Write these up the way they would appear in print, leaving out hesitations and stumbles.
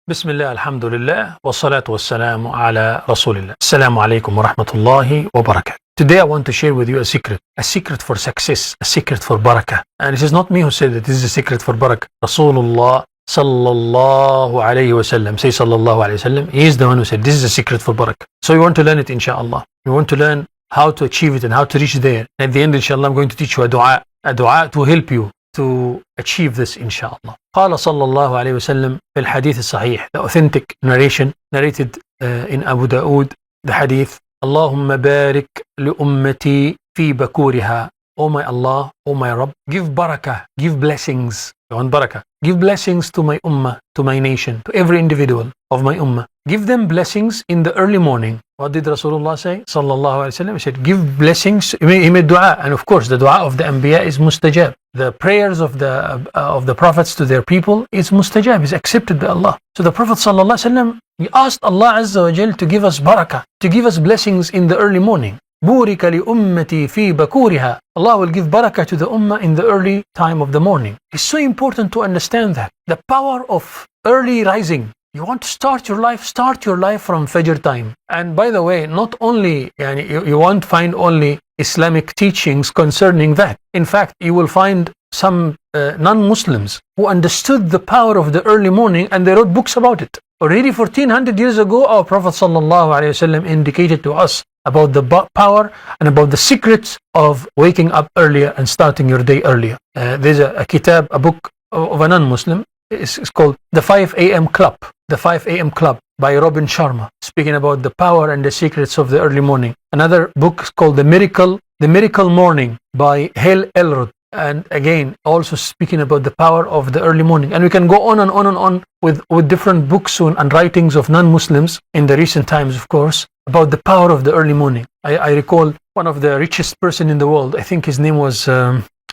بسم الله الحمد لله والصلاة والسلام على رسول الله. Assalamu alaikum wa rahmatullahi wa barakatuh. Today I want to share with you a secret for success, a secret for barakah. And it is not me who said that this is a secret for barakah. Rasulullah sallallahu alayhi wa sallam, say sallallahu alayhi wa sallam, he is the one who said this is a secret for barakah. So you want to learn it inshallah. You want to learn how to achieve it and how to reach there. At the end inshallah I'm going to teach you a dua to help you to achieve this inshallah. قال صلى الله عليه وسلم في الحديث الصحيح, the authentic narration narrated in Abu Dawood, the hadith, اللهم بارك لأمتي في بكورها. Oh my Allah, oh my Rabb, give barakah, give blessings. You want barakah? Give blessings to my ummah, to my nation, to every individual of my ummah. Give them blessings in the early morning. What did Rasulullah say? Sallallahu Alaihi Wasallam. He said, give blessings. He made dua. And of course, the dua of the Anbiya is mustajab. The prayers of the prophets to their people is mustajab, is accepted by Allah. So the Prophet Sallallahu Alaihi Wasallam, he asked Allah Azza wa Jal to give us barakah, to give us blessings in the early morning. بورك لأمتي في بكورها. Allah will give barakah to the ummah in the early time of the morning. It's so important to understand that. The power of early rising. You want to start your life from Fajr time. And by the way, not only, you won't find only Islamic teachings concerning that. In fact, you will find some non-Muslims who understood the power of the early morning and they wrote books about it. Already 1400 years ago, our Prophet ﷺ indicated to us about the power and about the secrets of waking up earlier and starting your day earlier. There's a kitab, a book of a non-Muslim. It's called The 5 a.m. Club. The 5 a.m. Club by Robin Sharma, speaking about the power and the secrets of the early morning. Another book is called The Miracle Morning by Hale Elrod. And again, also speaking about the power of the early morning. And we can go on and on and on with different books and writings of non-Muslims in the recent times, of course, about the power of the early morning. I recall one of the richest person in the world, I think his name was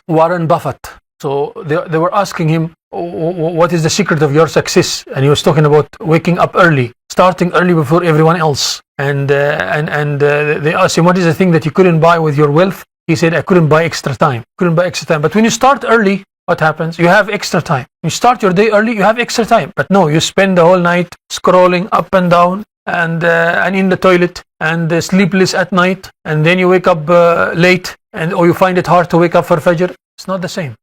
Warren Buffett. So they were asking him, what is the secret of your success? And he was talking about waking up early, starting early before everyone else. And they asked him, what is the thing that you couldn't buy with your wealth? He said, I couldn't buy extra time. But when you start early, what happens? You have extra time. You start your day early, you have extra time. But no, you spend the whole night scrolling up and down and in the toilet and sleepless at night. And then you wake up late or you find it hard to wake up for Fajr. It's not the same.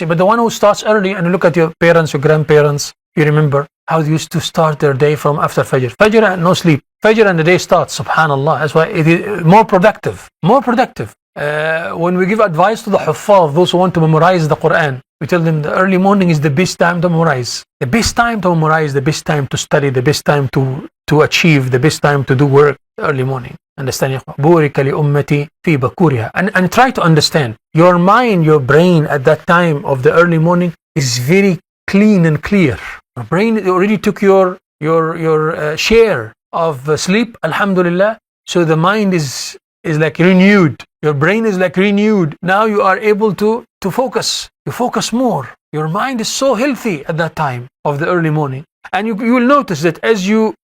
But the one who starts early, and you look at your parents, your grandparents, you remember how they used to start their day from after Fajr. Fajr and no sleep. Fajr and the day starts, subhanallah. That's why it is more productive. When we give advice to the Huffaz, those who want to memorize the Quran, we tell them the early morning is the best time to memorize. The best time to memorize, the best time to study, the best time to achieve, the best time to do work, early morning. Understand? بورك لأمتي في بكورها. And try to understand. Your mind, your brain at that time of the early morning is very clean and clear. Your brain already took your share of sleep, alhamdulillah. So the mind is like renewed. Your brain is like renewed. Now you are able to focus. You focus more. Your mind is so healthy at that time of the early morning. And you will notice that as you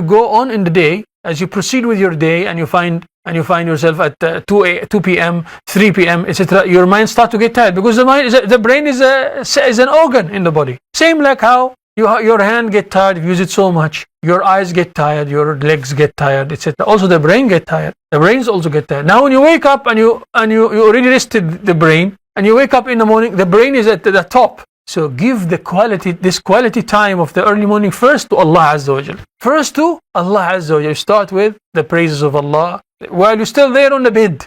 go on in the day, as you proceed with your day and you find yourself at 2 p.m., 3 p.m., etc., your mind starts to get tired because the brain is an organ in the body. Same like how your hand get tired if you use it so much. Your eyes get tired, your legs get tired, etc. Also the brain get tired. The brains also get tired. Now when you wake up and you already rested the brain and you wake up in the morning, the brain is at the top. So give this quality time of the early morning first to Allah Azza wa Jal. First to Allah Azza wa Jal. Start with the praises of Allah while you're still there on the bed.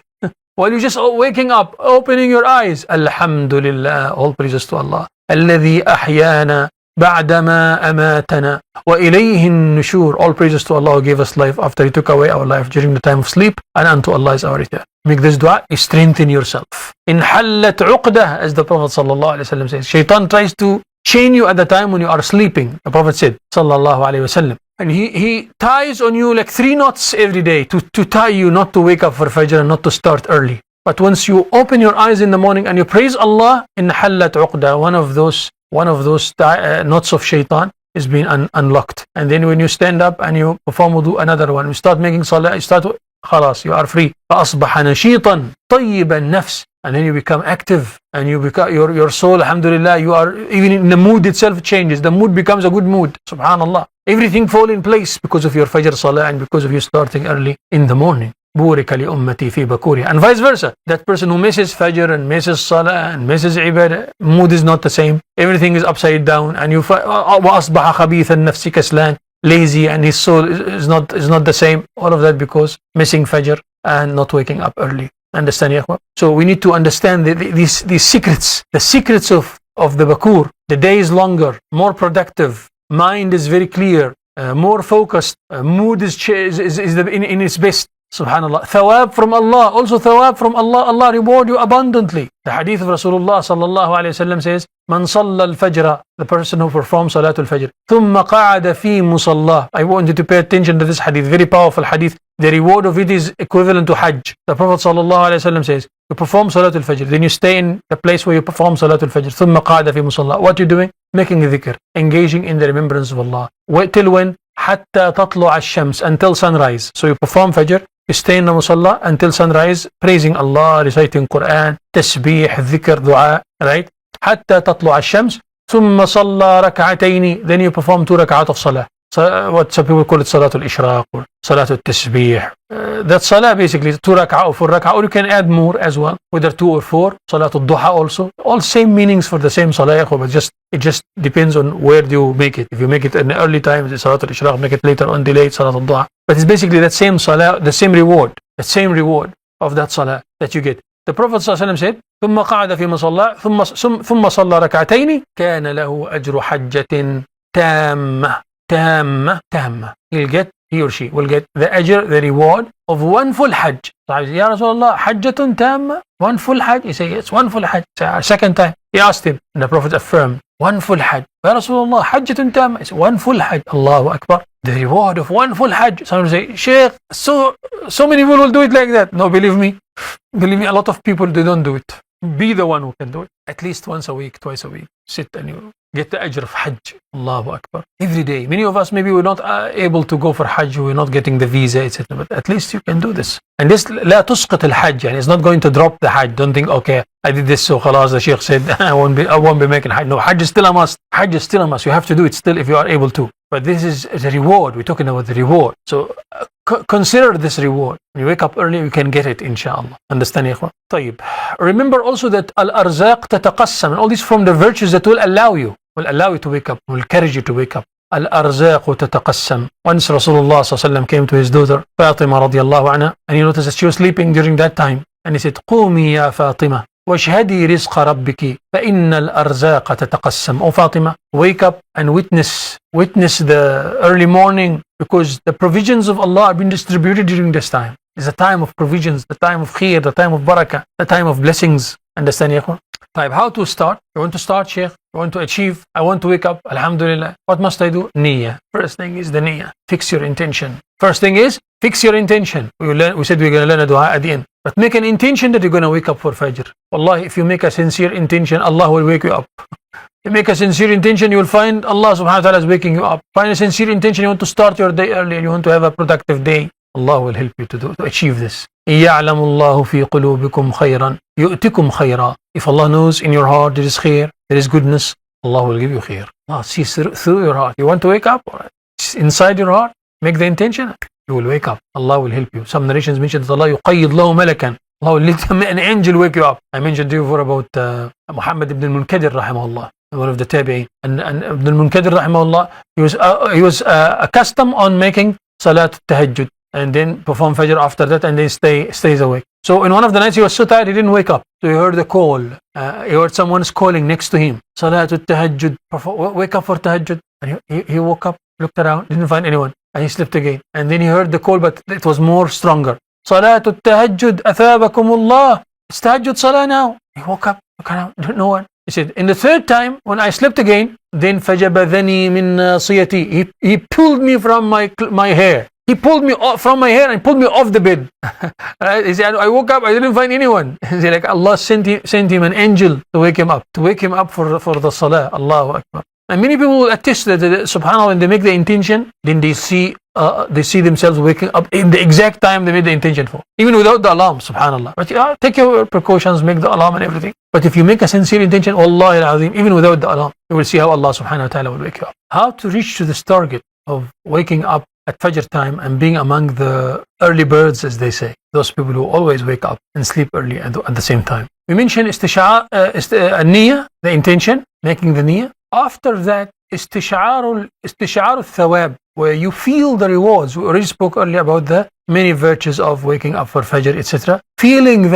While you're just waking up, opening your eyes. Alhamdulillah. All praises to Allah. الذي أحيانا بعدما أماتنا وإليه النشور. All praises to Allah who gave us life after He took away our life during the time of sleep, and unto Allah is our return. Make this dua, strengthen yourself. In حلت عقدة, as the Prophet sallallahu alaihi wasallam says. Shaitan tries to chain you at the time when you are sleeping. The Prophet said sallallahu alaihi wasallam. And he ties on you like 3 knots every day to tie you not to wake up for Fajr and not to start early. But once you open your eyes in the morning and you praise Allah, in حلت عقدة, one of those knots of shaitan is being unlocked. And then when you stand up and you perform wudu, another one. You start making salah, you start خلاص, you are free. فأصبح نشيطا طيب النفس. And then you become active, and you become your soul, alhamdulillah, you are, even in the mood itself changes. The mood becomes a good mood. Subhanallah. Everything fall in place because of your Fajr Salah and because of you starting early in the morning. بورك لأمتي في بكورها. And vice versa. That person who misses Fajr and misses Salah and misses Ibadah, mood is not the same. Everything is upside down, and you وأصبح خبيث النفس كسلان, lazy, and his soul is not the same. All of that because missing Fajr and not waking up early. Understand, ya? So we need to understand these secrets. The secrets of the Bakur. The day is longer, more productive, mind is very clear, more focused, mood is in its best. Subhanallah. Thawab from Allah. Also thawab from Allah. Allah reward you abundantly. The hadith of Rasulullah sallallahu alayhi wa sallam says, Man salla al-fajr, the person who performs salatul fajr, thumma qa'ada fi musalla. I want you to pay attention to this hadith, very powerful hadith. The reward of it is equivalent to Hajj. The Prophet sallallahu alayhi wa sallam says, you perform salatul fajr, then you stay in the place where you perform salatul fajr, thumma qa'ada fi musalla. What are you doing? Making dhikr, engaging in the remembrance of Allah. Wait till when? Hatta tatlu' ash-shams, until sunrise. So you perform fajr, you stay in the musalla until sunrise, praising Allah, reciting Quran, tasbih, dhikr, dua, right? حتى تطلع الشمس ثم صلى ركعتين, then you perform 2 rak'at of salah. So what some people call it Salatul Ishraq or Salatul Tasbih. That salah basically 2 rak'ah or 4 rak'ah, or you can add more as well, whether 2 or 4. Salatul Duha also, all same meanings for the same salah, but it just depends on where do you make it. If you make it in the early time, it's Salatul Ishraq. Make it later on, delayed Salatul Duha. But it's basically that same salah, the same reward of that salah that you get. The Prophet ﷺ said, ثم قعد في مصلى ثم صلى ركعتين كان له أجر حجة تامة. He or she will get the ajr, the reward of 1 full hajj. Ya Rasulullah, hajjatun tamma, 1 full hajj? He said, yes, 1 full hajj. Second time, he asked him, and the Prophet affirmed, 1 full hajj. Ya Rasulullah, hajjatun tamma. He said, 1 full hajj. Allahu Akbar. The reward of 1 full hajj. Someone say, Sheikh, so many people will do it like that. No, believe me, a lot of people, they don't do it. Be the one who can do it. At least once a week, twice a week. Sit and you get the ajr of hajj. Allahu Akbar. Every day. Many of us, maybe we're not able to go for hajj, we're not getting the visa, etc. But at least you can do this. And this, لا تسقط الحج. And it's not going to drop the hajj. Don't think, okay, I did this, so khalas, the Sheikh said, I won't be making hajj. No, hajj is still a must. Hajj is still a must. You have to do it still if you are able to. But this is the reward. We're talking about the reward. So consider this reward. When you wake up early, you can get it, inshallah. Understand, ya ikhwan? طيب. Remember also that al-arzaq tataqassam, and all these from the virtues that will allow you to wake up, will encourage you to wake up. Al-arzaq tataqassam. Once Rasulullah sallallahu came to his daughter Fatima radiyallahu anha, and he noticed that she was sleeping during that time, and he said, قومي يا فاطمة واشهدي رزق ربك فإن الأرزاق تتقسم. O Fatima, wake up and witness the early morning, because the provisions of Allah are being distributed during this time. It's a time of provisions, the time of khair, the time of barakah, the time of blessings. Understand, ya ikhwan? طيب, how to start? You want to start, Sheikh? You want to achieve? I want to wake up. Alhamdulillah. What must I do? Niyyah. First thing is the niyyah. Fix your intention. First thing is fix your intention. We said we're going to learn a dua at the end. But make an intention that you're going to wake up for Fajr. Wallahi, if you make a sincere intention, Allah will wake you up. You make a sincere intention, you will find Allah subhanahu wa ta'ala is waking you up. Find a sincere intention, you want to start your day early, you want to have a productive day. Allah will help you to achieve this. يَعْلَمُ اللَّهُ فِي قُلُوبِكُمْ خَيْرًا يُؤْتِكُمْ خَيْرًا. If Allah knows in your heart there is khair, there is goodness, Allah will give you khair. Allah sees through your heart. You want to wake up? Inside your heart, make the intention, you will wake up. Allah will help you. Some narrations mention that Allah يُقَيِّضْ لَهُ مَلَكًا. Allah will let an angel wake you up. I mentioned to you before about Muhammad ibn al-Munkadir rahimahullah, one of the tabi'in. And Ibn al-Munkadir rahimahullah, he was accustomed on making salat tahajjud, and then perform fajr after that, and then stays awake. So in one of the nights he was so tired he didn't wake up. So he heard the call. He heard someone's calling next to him. Salatul tahajjud. Wake up for tahajjud. And he woke up, looked around, didn't find anyone, and he slept again. And then he heard the call, but it was more stronger. Salatul tahajjud athabakumullah. It's tahajjud salah now. He woke up, looked around, no one. He said, in the 3rd time, when I slept again, then fajabadhani min nasiyati. He pulled me from my hair. He pulled me from my hair and pulled me off the bed. Right? He said, I woke up, I didn't find anyone. He said, like Allah sent him an angel to wake him up for the salah. Allahu Akbar. And many people will attest that, subhanAllah, when they make the intention, then they see they see themselves waking up in the exact time they made the intention for, even without the alarm, subhanallah. But take your precautions, make the alarm and everything. But if you make a sincere intention, wallahi al-azim, even without the alarm, you will see how Allah subhanahu wa ta'ala will wake you up. How to reach to this target of waking up at Fajr time and being among the early birds, as they say, those people who always wake up and sleep early at the same time. We mentioned niyyah, the intention, making the niyyah. After that, istish'ar al-thawab, where you feel the rewards. We already spoke earlier about the many virtues of waking up for Fajr, etc. Feeling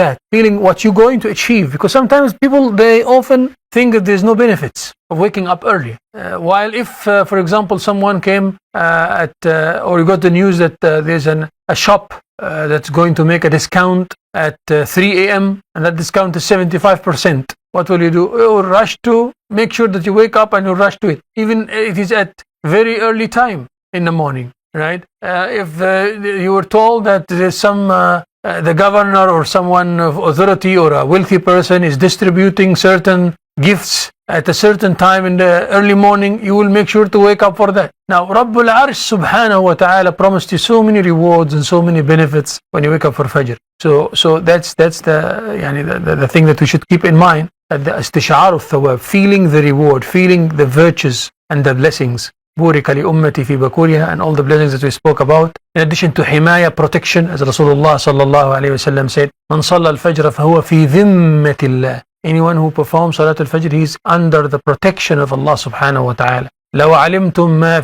what you're going to achieve, because sometimes people, they often think that there's no benefits of waking up early. While if, for example, someone came or you got the news that there's a shop that's going to make a discount at 3 a.m. and that discount is 75%. What will you do? You will rush to make sure that you wake up and you rush to it, even if it is at very early time in the morning, right? If you were told that there's some the governor or someone of authority or a wealthy person is distributing certain gifts at a certain time in the early morning, you will make sure to wake up for that. Now, Rabbul Arsh subhanahu wa ta'ala promised you so many rewards and so many benefits when you wake up for Fajr. So that's the thing that we should keep in mind, that the istish'ar al-thawab, feeling the reward, feeling the virtues and the blessings. بورك لأمتي في بكورها, and all the blessings that we spoke about. In addition to himaya, protection, as Rasulullah sallallahu alayhi wa sallam said, من صلى الفجر فهو في ذمة الله. Anyone who performs Salat al-Fajr, he is under the protection of Allah subhanahu wa ta'ala. لو علمتم ما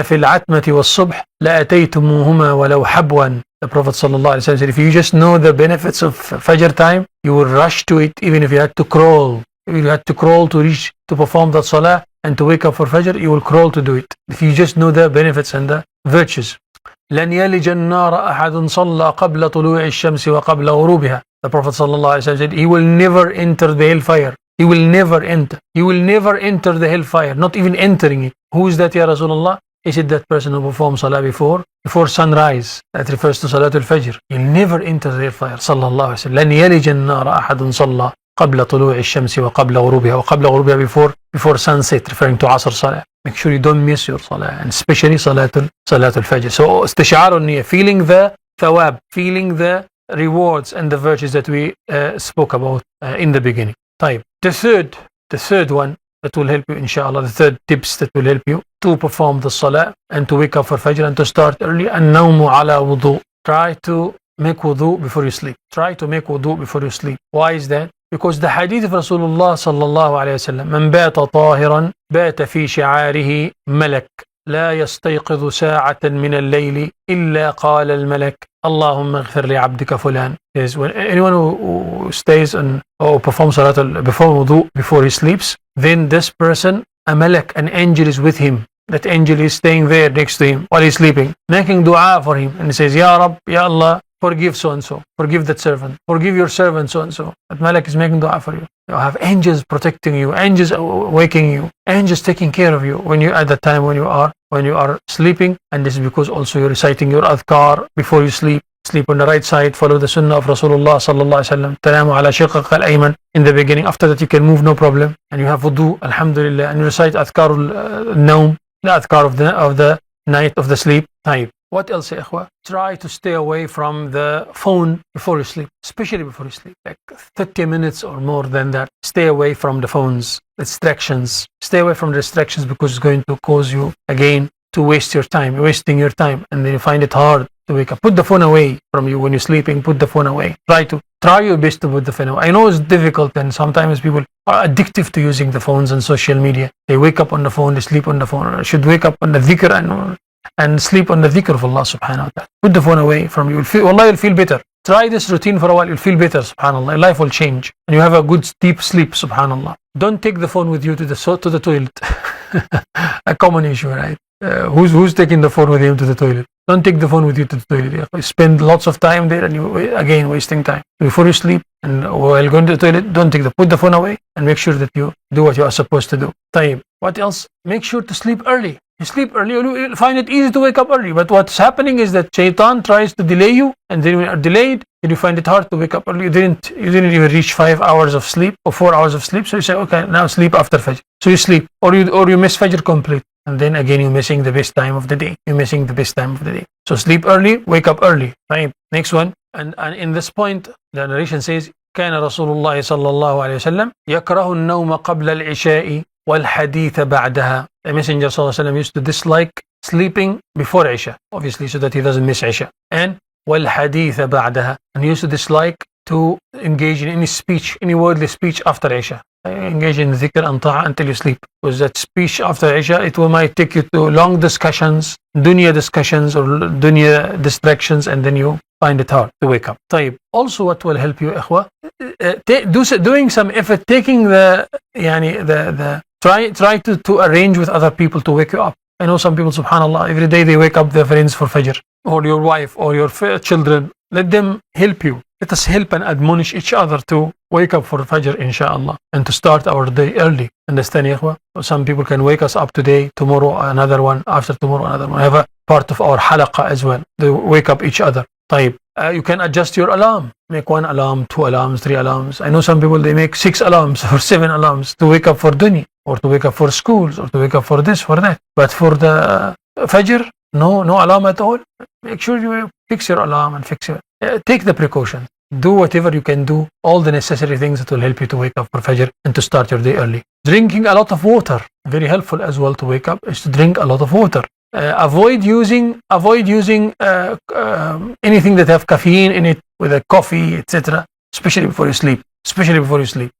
في العتمة والصبح لأتيتموهما ولو حبوا. The Prophet sallallahu alayhi wa sallam said, if you just know the benefits of Fajr time, you will rush to it, even if you had to crawl. If you had to crawl to reach to perform that salah and to wake up for Fajr, you will crawl to do it, if you just know the benefits and the virtues. لن يلج النار أحد صلى قبل طلوع الشمس وقبل غروبها. The Prophet sallallahu alaihi wasallam said, he will never enter the hellfire. He will never enter. He will never enter the hellfire, not even entering it. Who is that, Ya Rasulullah? He said, that person who performs salah before sunrise. That refers to Salatul Fajr. He'll never enter the hellfire. Sallallahu alaihi wasallam. لن يلج النار أحد صلى قبل طلوع الشمس وقبل غروبها. وقبل غروبها, before sunset, referring to Asr Salah. Make sure you don't miss your Salah, and especially Salatul Fajr. So istish'ar al-niyyah, feeling the thawab, feeling the rewards and the virtues that we spoke about in the beginning. طيب. The third one that will help you, inshallah, the third tips that will help you to perform the Salah and to wake up for Fajr and to start early. النوم على وضوء. Try to make wudu before you sleep. Try to make wudu before you sleep. Why is that? Because the hadith of Rasulullah sallallahu alayhi wa sallam, من بات طاهرا بات في شعاره ملك لا يستيقظ ساعة من الليل إلا قال الملك اللهم اغفر لعبدك فلان. Is when anyone who stays or performs salat before wudu, before he sleeps, then this person, a malak, an angel is with him. That angel is staying there next to him while he's sleeping, making dua for him, and he says, Ya Rab, Ya Allah, forgive so and so, forgive that servant, forgive your servant so and so. That malak is making dua for you. You have angels protecting you, angels waking you, angels taking care of you when you at the time when you are sleeping. And this is because also you're reciting your adhkar before you sleep. Sleep on the right side, follow the sunnah of Rasulullah sallallahu alaihi wasallam. Tanamu ala shiqaq al-ayman in the beginning. After that you can move, no problem. And you have wudu, alhamdulillah, and you recite adhkar al-nawm, the adhkar of the night of the sleep. Taib. What else, ya ikhwa? Try to stay away from the phone before you sleep, especially before you sleep, like 30 minutes or more than that. Stay away from the phones, distractions. Stay away from the distractions, because it's going to cause you, again, to waste your time. You're wasting your time, and then you find it hard to wake up. Put the phone away from you when you're sleeping. Put the phone away. Try your best to put the phone away. I know it's difficult, and sometimes people are addictive to using the phones and social media. They wake up on the phone, they sleep on the phone. Or should wake up on the dhikr and sleep on the dhikr of Allah subhanahu wa ta'ala. Put the phone away from you. You'll feel better. Try this routine for a while. You'll feel better, subhanallah. Your life will change. And you have a good deep sleep, subhanallah. Don't take the phone with you to the toilet. A common issue, right? Who's taking the phone with him to the toilet? Don't take the phone with you to the toilet. You spend lots of time there and you, again, wasting time. Before you sleep and while going to the toilet, put the phone away and make sure that you do what you are supposed to do. Tayyib. What else? Make sure to sleep early. You sleep early, you'll find it easy to wake up early. But what's happening is that shaitan tries to delay you, and then when you are delayed, then you find it hard to wake up early. You didn't even reach 5 hours of sleep or 4 hours of sleep. So you say, okay, now sleep after Fajr. So you sleep, or you miss Fajr complete. and then again you're missing the best time of the day. You're missing the best time of the day. So sleep early, wake up early. Right? Next one, and in this point, the narration says, كان رسول الله صلى الله عليه وسلم يكره النوم قبل العشاء والحديث بعدها. The Messenger صلى الله عليه وسلم used to dislike sleeping before Isha, obviously, so that he doesn't miss Isha. And والحديث بعدها, and he used to dislike to engage in any speech, any worldly speech after Isha. Engage in dhikr and ta'a until you sleep. Because that speech after Isha, it might take you to long discussions, dunya discussions or dunya distractions, and then you find it hard to wake up. طيب. Also what will help you, ikhwa, doing some effort, taking try to arrange with other people to wake you up. I know some people, subhanallah, every day they wake up their friends for Fajr, or your wife, or your children. Let them help you. Let us help and admonish each other to wake up for Fajr, inshallah, and to start our day early. Understand, ikhwa? Some people can wake us up today, tomorrow another one, after tomorrow another one. I have a part of our halaqah as well. They wake up each other. طيب. You can adjust your alarm. Make 1 alarm, 2 alarms, 3 alarms. I know some people, they make 6 alarms or 7 alarms to wake up for dunya, or to wake up for schools, or to wake up for this, for that. But for the Fajr, no alarm at all. Make sure you fix your alarm and fix your... take the precautions. Do whatever you can do, all the necessary things that will help you to wake up for Fajr and to start your day early. Drinking a lot of water, very helpful as well to wake up, is to drink a lot of water. Avoid using anything that have caffeine in it, with a coffee, etc., especially before you sleep.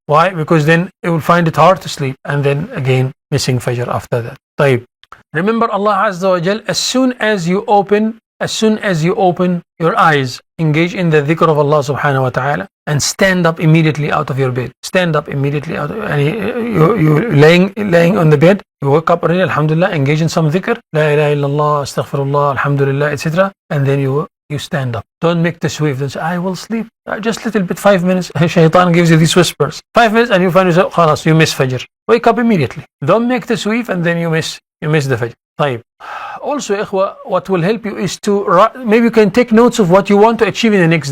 Why? Because then you will find it hard to sleep, and then again missing Fajr after that. طيب. Remember Allah Azza wa Jal, as soon as you open your eyes, engage in the dhikr of Allah subhanahu wa ta'ala, and stand up immediately out of your bed. Stand up immediately out of, and you laying on the bed, you wake up early, alhamdulillah, engage in some dhikr, la ilaha illallah, astaghfirullah, alhamdulillah, etc., and then you stand up. Don't make the swift and say, I will sleep just a little bit, 5 minutes. Shaitan gives you these whispers. 5 minutes and you find yourself, khalas, you miss Fajr. Wake up immediately. Don't make the swift and then you miss the Fajr. طيب. Also, ikhwa, what will help you is to, maybe you can take notes of what you want to achieve in the next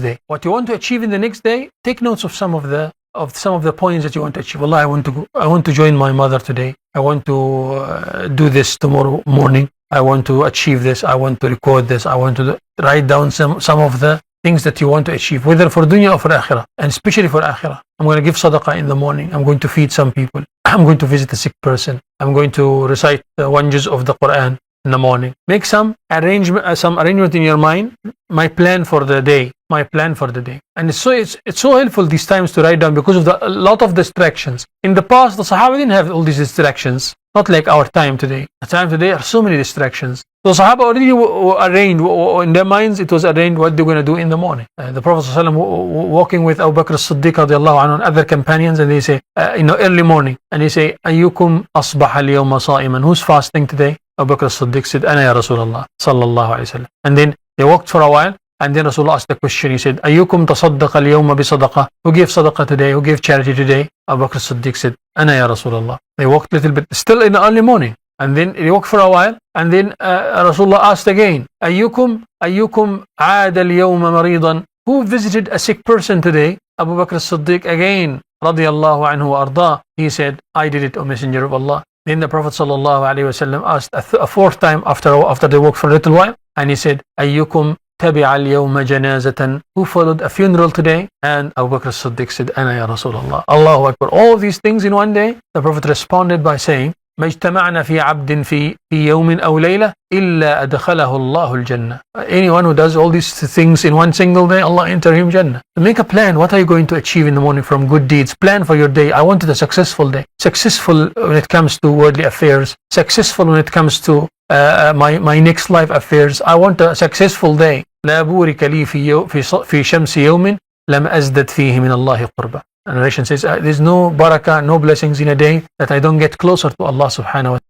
day. Take notes of some of the points that you want to achieve. Allah, I want to join my mother today. I want to do this tomorrow morning. I want to achieve this. I want to record this. I want to write down some of the things that you want to achieve, whether for dunya or for akhirah, and especially for akhirah. I'm going to give sadaqah in the morning. I'm going to feed some people. I'm going to visit a sick person. I'm going to recite one juz of the Quran in the morning. Make some arrangement in your mind. My plan for the day. And it's so helpful these times to write down, because of a lot of distractions. In the past, the Sahaba didn't have all these distractions. Not like our time today. The time today are so many distractions. So Sahaba already arranged, in their minds it was arranged what they're going to do in the morning. The Prophet ﷺ walking with Abu Bakr as-Siddiq radiallahu anhu and other companions, and they say, early morning, and they say, Ayyukum asbaha al-yawma sa'iman. Who's fasting today? Abu Bakr as-Siddiq said, Ana ya Rasulullah sallallahu alayhi wa sallam. And then they walked for a while, and then Rasulullah asked the question. He said, Ayyukum tasaddaqa al-yawma bi sadaqah. Who gave sadaqah today? Who gave charity today? Abu Bakr as-Siddiq said, Ana ya Rasulullah. They walked a little bit, still in the early morning. And then they walked for a while, and then Rasulullah asked again, Ayyukum aada al-yawma maridan. Who visited a sick person today? Abu Bakr as-Siddiq again, radiyallahu anhu wa arda. He said, I did it, O Messenger of Allah. Then the Prophet sallallahu alayhi wa sallam asked a fourth time after they walked for a little while, and he said, Ayyukum tabi'a al-yawma janazatan. Who followed a funeral today? And Abu Bakr as-Siddiq said, Ana ya Rasulullah. Allahu Akbar. All these things in one day. The Prophet responded by saying, ما اجتمعنا في عبد في يوم أو ليلة إلا أدخله الله الجنة. Anyone who does all these things in one single day, Allah enter him Jannah. So make a plan. What are you going to achieve in the morning from good deeds? Plan for your day. I wanted a successful day. Successful when it comes to worldly affairs. Successful when it comes to my next life affairs. I want a successful day. لا بورك لي في شمس يوم لم أزدد فيه من الله قربا. The narration says, there's no barakah, no blessings in a day that I don't get closer to Allah subhanahu wa ta'ala.